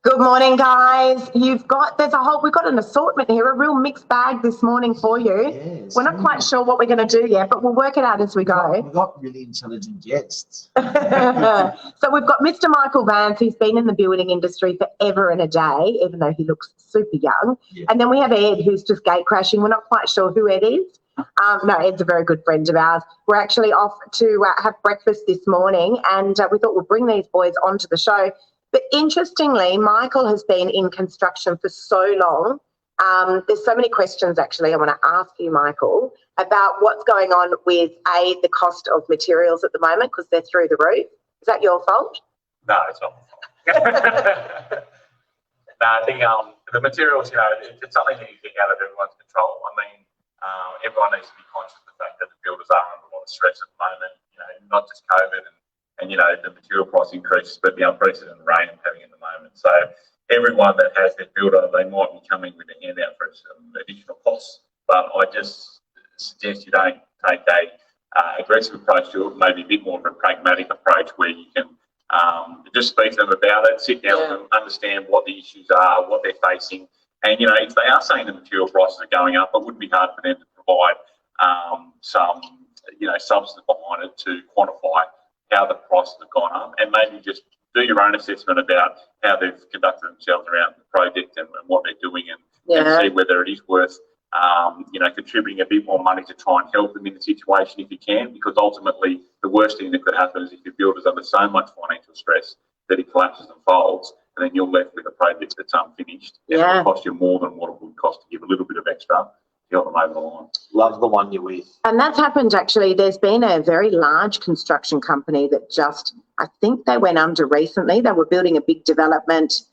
Good morning, guys. We've got an assortment here, a real mixed bag this morning for you. Yes, we're not quite sure what we're going to do yet, but we'll work it out as we go. We've got really intelligent guests. So we've got Mr. Michael Vance, who's been in the building industry forever and a day, even though he looks super young. Yeah. And then we have Ed, who's just gate crashing. We're not quite sure who Ed is. No, Ed's a very good friend of ours. We're actually off to have breakfast this morning, and we thought we'll bring these boys onto the show. But interestingly, Michael has been in construction for so long. There's so many questions, actually, I want to ask you, Michael, about what's going on with, the cost of materials at the moment, because they're through the roof. Is that your fault? No, it's not my fault. No, I think the materials, it's something that you get out of everyone's control. I mean, everyone needs to be conscious of the fact that the builders are under a lot of stress at the moment, not just COVID and the material price increases, but the unprecedented rain I'm having at the moment. So everyone that has their builder, they might be coming with a handout for some additional costs. But I just suggest you don't take a aggressive approach to it, maybe a bit more of a pragmatic approach where you can just speak to them about it, sit down with them, understand what the issues are, what they're facing. And, if they are saying the material prices are going up, it would be hard for them to provide some substance behind it to quantify how the prices have gone up, and maybe just do your own assessment about how they've conducted themselves around the project and what they're doing, and see whether it is worth, contributing a bit more money to try and help them in the situation if you can, because ultimately the worst thing that could happen is if your builder's under so much financial stress that it collapses and folds, and then you're left with a project that's unfinished. It will cost you more than what it would cost to give a little bit of extra. Them over the line. Love the one you're with. And that's happened, actually. There's been a very large construction company that I think they went under recently. They were building a big development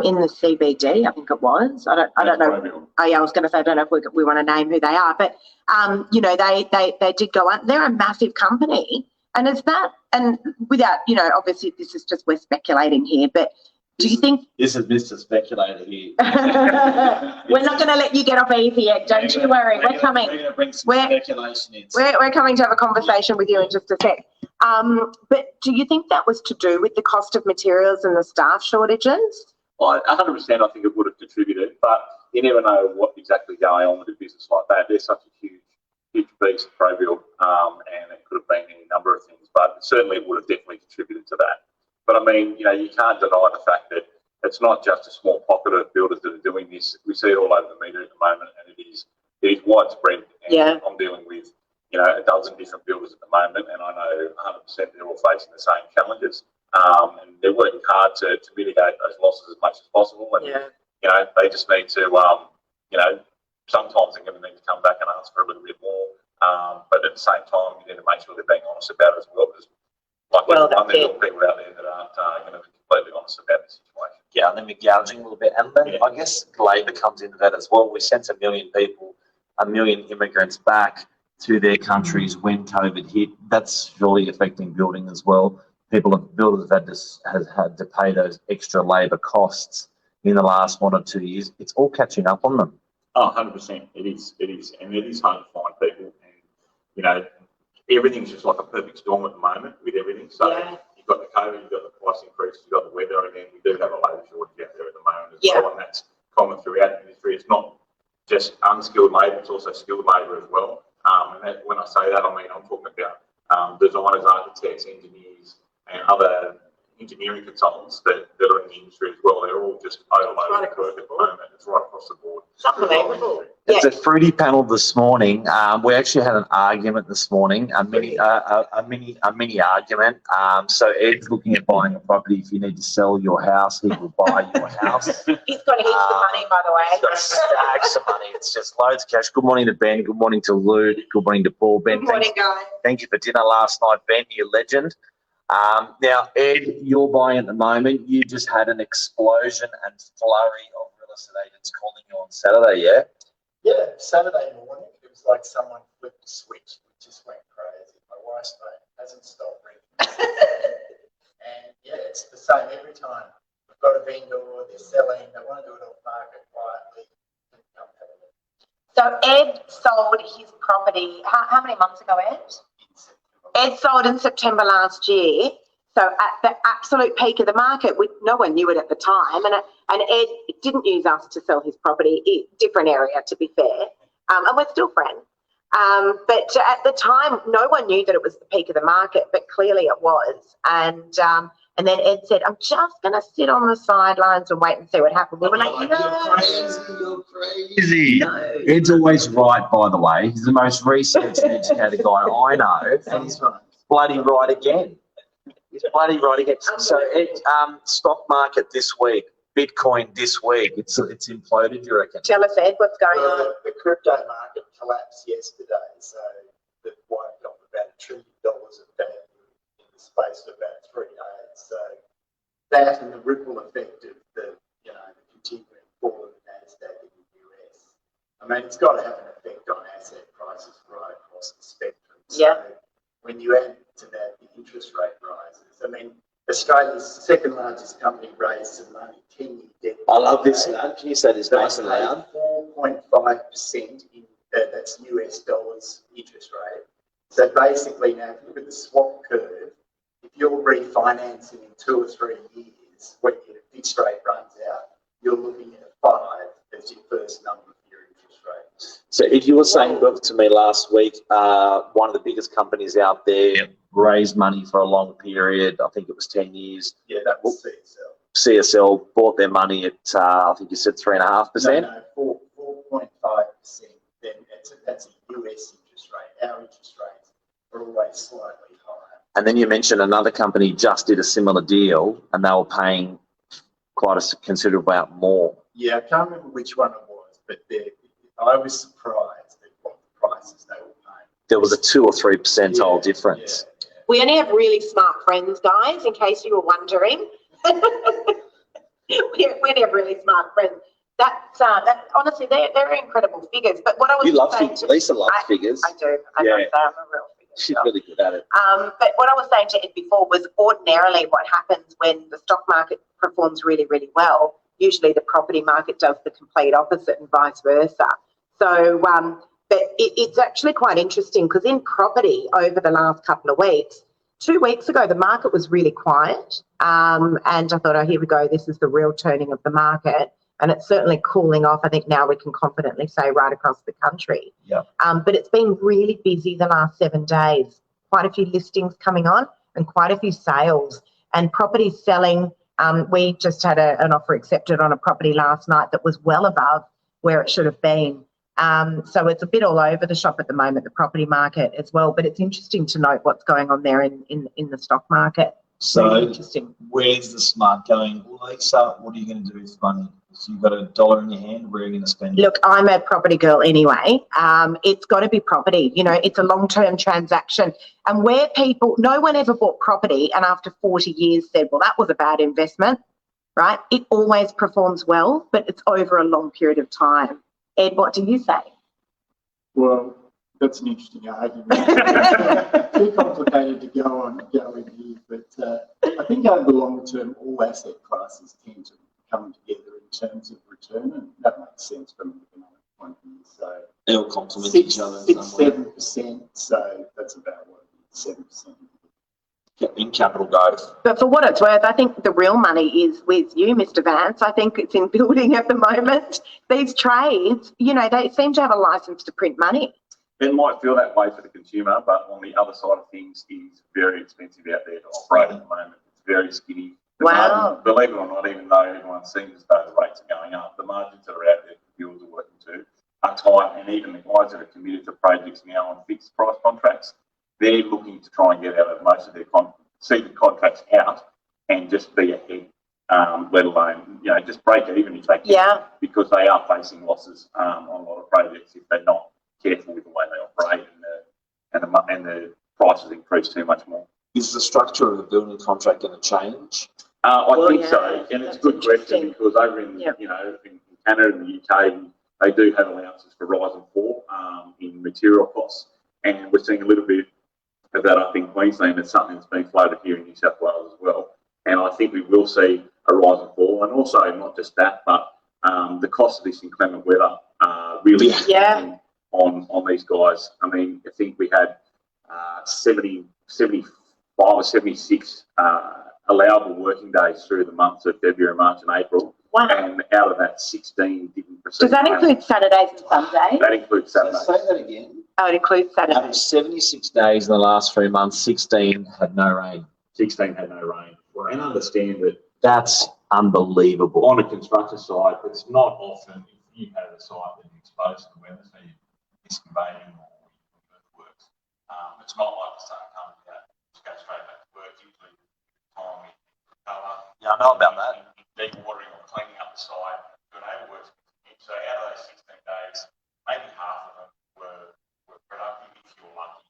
in the CBD, I think it was. I don't know. Oh, yeah, I was going to say, I don't know if we want to name who they are, but, they did go on. They're a massive company. And without, obviously this is just, we're speculating here, but do you think this is Mr. Speculator here? We're not going to let you get off easy yet. Don't you worry. We're coming. We're going to bring some speculation in. We're coming to have a conversation with you in just a sec. But do you think that was to do with the cost of materials and the staff shortages? Well, 100%. I think it would have contributed, but you never know what exactly going on with a business like that. There's such a huge beast, pro-build, and it could have been any number of things, but certainly it would have definitely contributed to that. But I mean, you can't deny the fact that it's not just a small pocket of builders that are doing this. We see it all over the media at the moment, and it is widespread. And I'm dealing with, a dozen different builders at the moment, and I know 100% they're all facing the same challenges. And they're working hard to mitigate those losses as much as possible. And, they just need to, sometimes they're going to need to come back and ask for a little bit more. But at the same time, you need to make sure they're being honest about it as well. There's people out there that aren't going to be completely honest about the situation. Yeah, and then we're gouging a little bit. And then I guess labour comes into that as well. We sent a million immigrants back to their countries when COVID hit. That's surely affecting building as well. Builders have had to pay those extra labour costs in the last 1 or 2 years. It's all catching up on them. Oh, 100%. It is. And it is hard to find people. And, everything's just like a perfect storm at the moment with everything. So you've got the COVID, you've got the price increase, you've got the weather, and then we do have a labour shortage out there at the moment as well, and that's common throughout the industry. It's not just unskilled labour, it's also skilled labour as well. And when I say that, I mean I'm talking about designers, architects, engineers, and other engineering consultants that are in the industry as well. They're all just overloaded with work at the moment. It's right across the board. Unbelievable. It's a fruity panel this morning. We actually had an argument this morning, a mini argument. So Ed's looking at buying a property. If you need to sell your house, he will buy your house. He's got heaps of money, by the way. He's got stacks of money. It's just loads of cash. Good morning to Ben. Good morning to Lou. Good morning to Paul. Ben, good morning, guys. Thank you for dinner last night, Ben. You legend. Now, Ed, you're buying at the moment. You just had an explosion and flurry of real estate agents calling you on Saturday, yeah? Yeah, Saturday morning, it was like someone flipped a switch. It just went crazy. My wife's phone hasn't stopped ringing. And yeah, it's the same every time. We've got a vendor, they're selling, they want to do it on market quietly. So Ed sold his property, how many months ago, Ed? Ed sold in September last year. So at the absolute peak of the market, no one knew it at the time, and Ed didn't use us to sell his property, different area to be fair, and we're still friends. But at the time, no one knew that it was the peak of the market, but clearly it was. And then Ed said, I'm just going to sit on the sidelines and wait and see what happens. We were like, no. You're crazy. No. Ed's always right, by the way. He's the most research and educated guy I know. And he's bloody right again. He's bloody right again. So, Ed, stock market this week, Bitcoin this week, it's imploded, you reckon? Tell us, Ed, what's going on? The crypto market collapsed yesterday, so it wiped off about $1 trillion of value in the space of about 3 days. So that and the ripple effect of the continuing fall of the NASDAQ in the US. I mean, it's got to have an effect on asset prices right across the spectrum. So when you add to that the interest rate rises, I mean, Australia's second largest company raised some money, 10-year debt. I love this. Can you say this nice and loud? 4.5% in that's US dollars interest rate. So basically, now if you look at the swap curve, if you're refinancing in 2 or 3 years, when your fixed rate runs out, you're looking at 5 as your first number of your interest rate. So if you were saying to me last week, one of the biggest companies out there raised money for a long period, I think it was 10 years. Yeah, that was CSL. CSL bought their money at, I think you said 3.5%? No, 4.5%. Then that's a US interest rate. Our interest rates are always slightly higher. And then you mentioned another company just did a similar deal and they were paying quite a considerable amount more. Yeah, I can't remember which one it was, but I was surprised at what the prices they were paying. There was a 2 or 3 percentile difference. Yeah. We only have really smart friends, guys, in case you were wondering. we only have really smart friends. That honestly, they're incredible figures. But what I was You love saying figures. Lisa loves figures. I do. I know that I'm a real figure. She's really good at it. But what I was saying to Ed before was ordinarily what happens when the stock market performs really, really well, usually the property market does the complete opposite and vice versa. So, but it's actually quite interesting because in property over the last couple of weeks, 2 weeks ago, the market was really quiet. And I thought, oh, here we go. This is the real turning of the market. And it's certainly cooling off. I think now we can confidently say right across the country. Yeah. But it's been really busy the last 7 days. Quite a few listings coming on and quite a few sales and properties selling. We just had an offer accepted on a property last night that was well above where it should have been. So it's a bit all over the shop at the moment, the property market as well. But it's interesting to note what's going on there in the stock market. So really interesting. Where's the smart going? Lisa, what are you going to do with money? So you've got $1 in your hand, where are you going to spend it? Look, I'm a property girl anyway. It's got to be property. You know, it's a long-term transaction. And where no one ever bought property and after 40 years said, well, that was a bad investment, right? It always performs well, but it's over a long period of time. Ed, what do you say? Well, that's an interesting argument. Too complicated to go in here, but I think over the long term, all asset classes tend to come together in terms of return, and that makes sense from an economic point of view. So They all complement each other. 6-7%. So that's about 7%. In capital growth. But for what it's worth, I think the real money is with you, Mr. Vance. I think it's in building at the moment. These trades, you know, they seem to have a license to print money. It might feel that way for the consumer, but on the other side of things, it's very expensive out there to operate at the moment. It's very skinny. The margin, believe it or not, even though everyone seems as though the rates are going up, the margins that are out there the builders are working to are tight, and even the guys that are committed to projects now on fixed price contracts, they're looking to try and get out of most of their see the contracts out and just be ahead, let alone, you know, just break it even if they can, because they are facing losses on a lot of projects if they're not careful with the way they operate and the prices increase too much more. Is the structure of a building contract going to change? I think so, and it's a good question because over in you know in Canada and the UK, they do have allowances for rise and fall in material costs, and we're seeing a little bit of that up in Queensland. It's something that's been floated here in New South Wales as well, and I think we will see a rise and fall, and also not just that, but the cost of this inclement weather really on these guys. I mean, I think we had 75% or 76 allowable working days through the months of February, March and April. Wow. And out of that, 16 didn't receive. Does that payment. include Saturdays and Sundays? That includes So Saturdays. say that again. Oh, it includes Out of Saturdays. 76 days in the last 3 months, 16 had no rain. 16 had no rain. And understand that That's unbelievable. on a construction site, it's not often if you have a site that you're exposed to the weather, so you're excavating or earthworks. It's not like the sun coming out, just go straight back to work. Usually, time we recover. Yeah, I know about that. Dewatering or cleaning up the site, doing overworks. So out of those 16 days, maybe half of them were productive if you're lucky,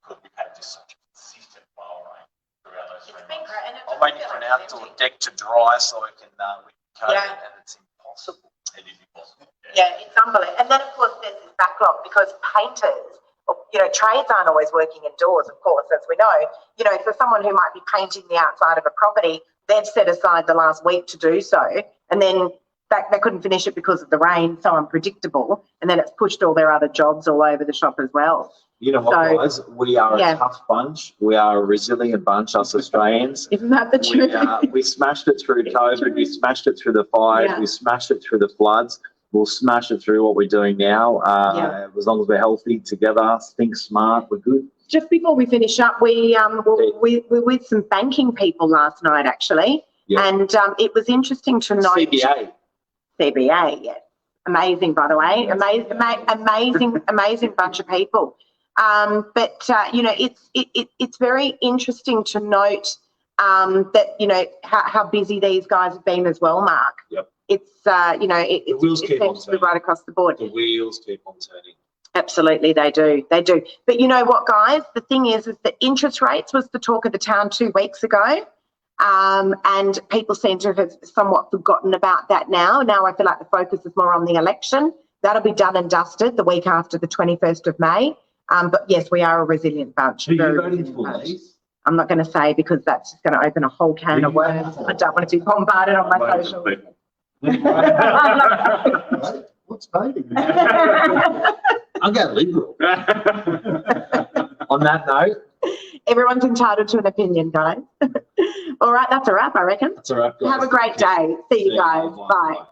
because we've had just such a consistent flow of rain throughout those 3 months. I'm waiting for an outdoor deck to dry so we can coat Yeah. it, and it's impossible. It is impossible. Yeah, it's unbelievable. And then, of course, there's this backlog because painters, or, trades aren't always working indoors, of course, as we know. For someone who might be painting the outside of a property, they've set aside the last week to do so. And then they couldn't finish it because of the rain, so unpredictable. And then it's pushed all their other jobs all over the shop as well. You know what, So, guys? We are yeah. a tough bunch. We are a resilient bunch, us Australians. Isn't that the truth? We smashed it through COVID. We smashed it through the fires. Yeah. We smashed it through the floods. We'll smash it through what we're doing now. As long as we're healthy together, think smart, we're good. Just before we finish up, we were with some banking people last night, actually. Yeah. And it was interesting to note. CBA, yes. Amazing, by the way. Amazing bunch of people. It's very interesting to note that, how busy these guys have been as well, Mark. Yep. It's, it wheels keep on seems to be turning. right across the board. The wheels keep on turning. Absolutely, they do. They do. But you know what, guys? The thing is that interest rates was the talk of the town 2 weeks ago. And people seem to have somewhat forgotten about that now. Now I feel like the focus is more on the election. That'll be done and dusted the week after the 21st of May. But yes, we are a resilient bunch. Who are very you voting resilient for, bunch. Lee? I'm not going to say because that's just going to open a whole can of worms. I don't want to be bombarded on my social. What's voting? I'll go Liberal. On that note, Everyone's entitled to an opinion, guys. All right, that's a wrap, I reckon. that's all right, guys. Have a great day. See you guys. Bye.